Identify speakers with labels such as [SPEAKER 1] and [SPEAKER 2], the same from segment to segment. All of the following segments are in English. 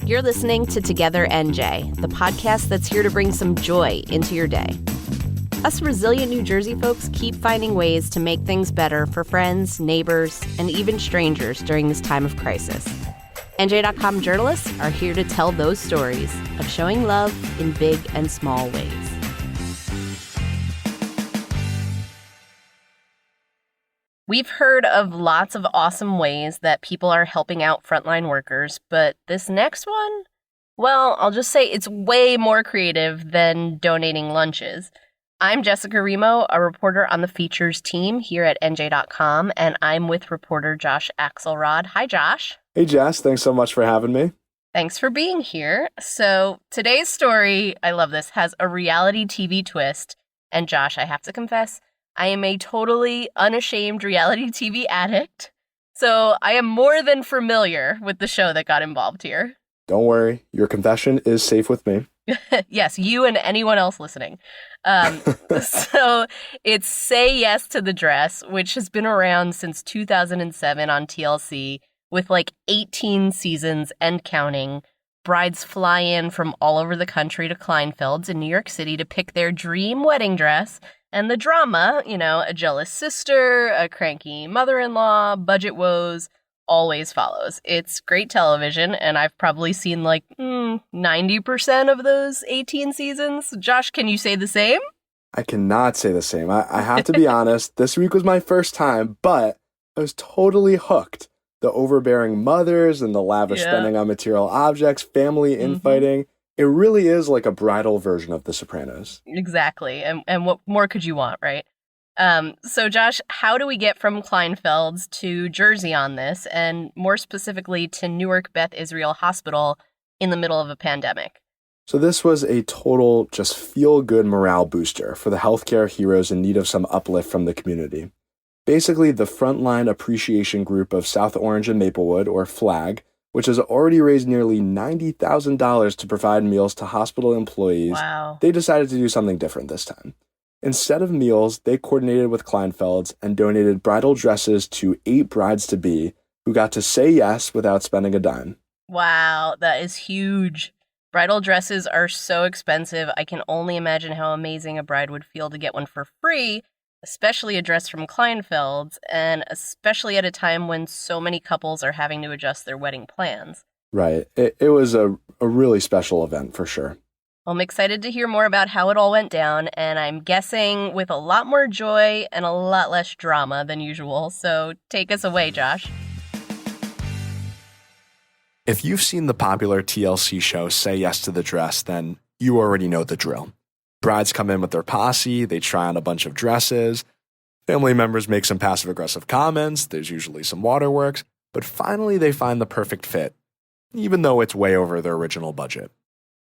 [SPEAKER 1] You're listening to Together NJ, the podcast that's here to bring some joy into your day. Us resilient New Jersey folks keep finding ways to make things better for friends, neighbors, and even strangers during this time of crisis. NJ.com journalists are here to tell those stories of showing love in big and small ways. We've heard of lots of awesome ways that people are helping out frontline workers, but this next one, well, I'll just say it's way more creative than donating lunches. I'm Jessica Remo, a reporter on the features team here at NJ.com, and I'm with reporter Josh Axelrod. Hi, Josh.
[SPEAKER 2] Hey, Jess. Thanks so much for having me.
[SPEAKER 1] Thanks for being here. So today's story, I love this, has a reality TV twist. And Josh, I have to confess, I am a totally unashamed reality TV addict. So I am more than familiar with the show that got involved here.
[SPEAKER 2] Don't worry. Your confession is safe with me.
[SPEAKER 1] Yes, you and anyone else listening. So it's Say Yes to the Dress, which has been around since 2007 on TLC with like 18 seasons and counting. Brides fly in from all over the country to Kleinfeld's in New York City to pick their dream wedding dress. And the drama, a jealous sister, a cranky mother-in-law, budget woes, always follows. It's great television, and I've probably seen 90% of those 18 seasons. Josh, can you say the same?
[SPEAKER 2] I cannot say the same. I have to be honest, this week was my first time, but I was totally hooked. The overbearing mothers and the lavish spending on material objects, family infighting. It really is like a bridal version of The Sopranos.
[SPEAKER 1] Exactly. And what more could you want, right? So Josh, how do we get from Kleinfeld's to Jersey on this, and more specifically to Newark Beth Israel Hospital in the middle of a pandemic?
[SPEAKER 2] So this was a total just feel-good morale booster for the healthcare heroes in need of some uplift from the community. Basically, the Frontline Appreciation Group of South Orange and Maplewood, or FLAG, which has already raised nearly $90,000 to provide meals to hospital employees.
[SPEAKER 1] Wow.
[SPEAKER 2] They decided to do something different this time. Instead of meals, they coordinated with Kleinfeld's and donated bridal dresses to 8 brides-to-be who got to say yes without spending a dime.
[SPEAKER 1] Wow, that is huge. Bridal dresses are so expensive. I can only imagine how amazing a bride would feel to get one for free, especially a dress from Kleinfeld's, and especially at a time when so many couples are having to adjust their wedding plans.
[SPEAKER 2] Right. It was a really special event for sure.
[SPEAKER 1] Well, I'm excited to hear more about how it all went down, and I'm guessing with a lot more joy and a lot less drama than usual. So take us away, Josh.
[SPEAKER 2] If you've seen the popular TLC show Say Yes to the Dress, then you already know the drill. Brides come in with their posse, they try on a bunch of dresses, family members make some passive-aggressive comments, there's usually some waterworks, but finally they find the perfect fit, even though it's way over their original budget.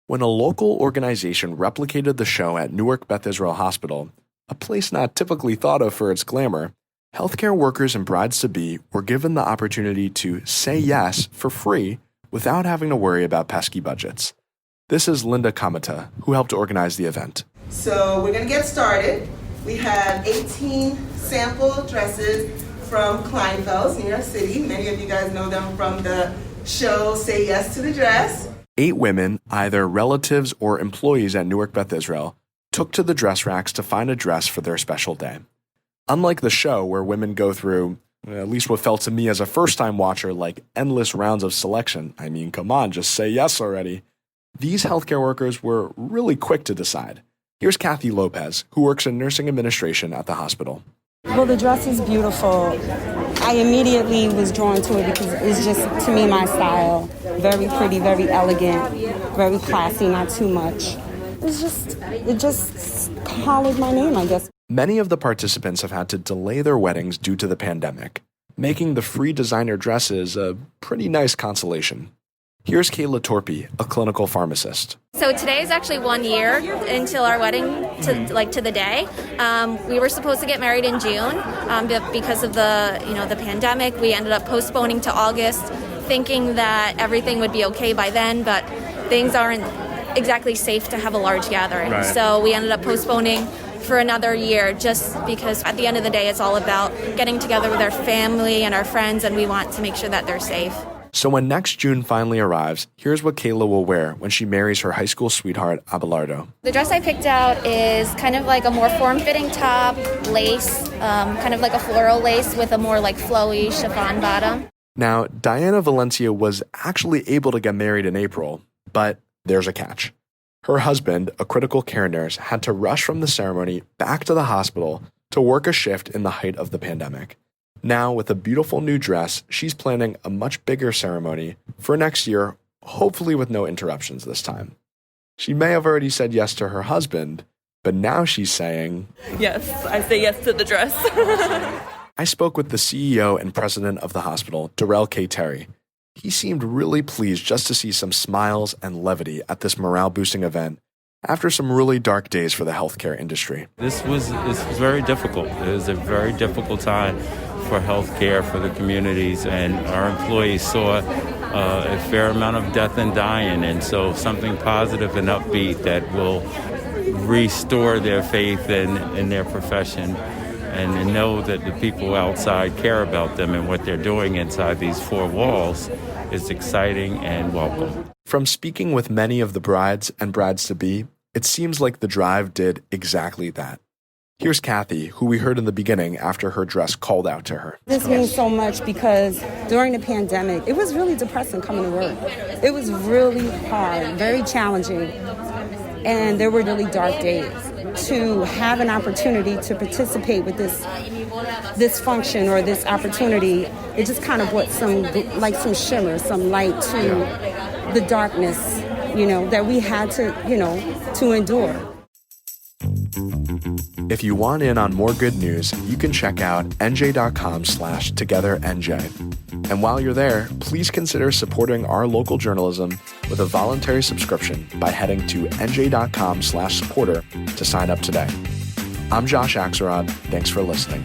[SPEAKER 2] When a local organization replicated the show at Newark Beth Israel Hospital, a place not typically thought of for its glamour, healthcare workers and brides-to-be were given the opportunity to say yes for free without having to worry about pesky budgets. This is Linda Kamata, who helped organize the event.
[SPEAKER 3] So we're going to get started. We have 18 sample dresses from Kleinfeld's, New York City. Many of you guys know them from the show Say Yes to the Dress.
[SPEAKER 2] 8 women, either relatives or employees at Newark Beth Israel, took to the dress racks to find a dress for their special day. Unlike the show, where women go through, at least what felt to me as a first-time watcher, like endless rounds of selection. I mean, come on, just say yes already. These healthcare workers were really quick to decide. Here's Kathy Lopez, who works in nursing administration at the hospital.
[SPEAKER 4] Well, the dress is beautiful. I immediately was drawn to it because it's just, to me, my style. Very pretty, very elegant, very classy, not too much. It just collared my name, I guess.
[SPEAKER 2] Many of the participants have had to delay their weddings due to the pandemic, making the free designer dresses a pretty nice consolation. Here's Kayla Torpy, a clinical pharmacist.
[SPEAKER 5] So today is actually 1 year until our wedding, to the day. We were supposed to get married in June, but because of the pandemic, we ended up postponing to August, thinking that everything would be okay by then, but things aren't exactly safe to have a large gathering. Right. So we ended up postponing for another year, just because at the end of the day, it's all about getting together with our family and our friends, and we want to make sure that they're safe.
[SPEAKER 2] So when next June finally arrives, here's what Kayla will wear when she marries her high school sweetheart, Abelardo.
[SPEAKER 5] The dress I picked out is kind of like a more form-fitting top, lace, kind of like a floral lace with a more like flowy chiffon bottom.
[SPEAKER 2] Now, Diana Valencia was actually able to get married in April, but there's a catch. Her husband, a critical care nurse, had to rush from the ceremony back to the hospital to work a shift in the height of the pandemic. Now, with a beautiful new dress, she's planning a much bigger ceremony for next year, hopefully with no interruptions this time. She may have already said yes to her husband, but now she's saying,
[SPEAKER 6] Yes, I say yes to the dress.
[SPEAKER 2] I spoke with the CEO and president of the hospital, Darrell K. Terry. He seemed really pleased just to see some smiles and levity at this morale-boosting event after some really dark days for the healthcare industry.
[SPEAKER 7] This was very difficult. It was a very difficult time for healthcare, for the communities, and our employees saw a fair amount of death and dying, and so something positive and upbeat that will restore their faith in their profession and know that the people outside care about them and what they're doing inside these four walls is exciting and welcome.
[SPEAKER 2] From speaking with many of the brides and brides-to-be, it seems like the drive did exactly that. Here's Kathy, who we heard in the beginning after her dress called out to her.
[SPEAKER 4] This means so much because during the pandemic, it was really depressing coming to work. It was really hard, very challenging, and there were really dark days. To have an opportunity to participate with this function or this opportunity, it just kind of brought some shimmer, some light to the darkness, that we had to endure.
[SPEAKER 2] If you want in on more good news, you can check out NJ.com/TogetherNJ. And while you're there, please consider supporting our local journalism with a voluntary subscription by heading to NJ.com/supporter to sign up today. I'm Josh Axelrod. Thanks for listening.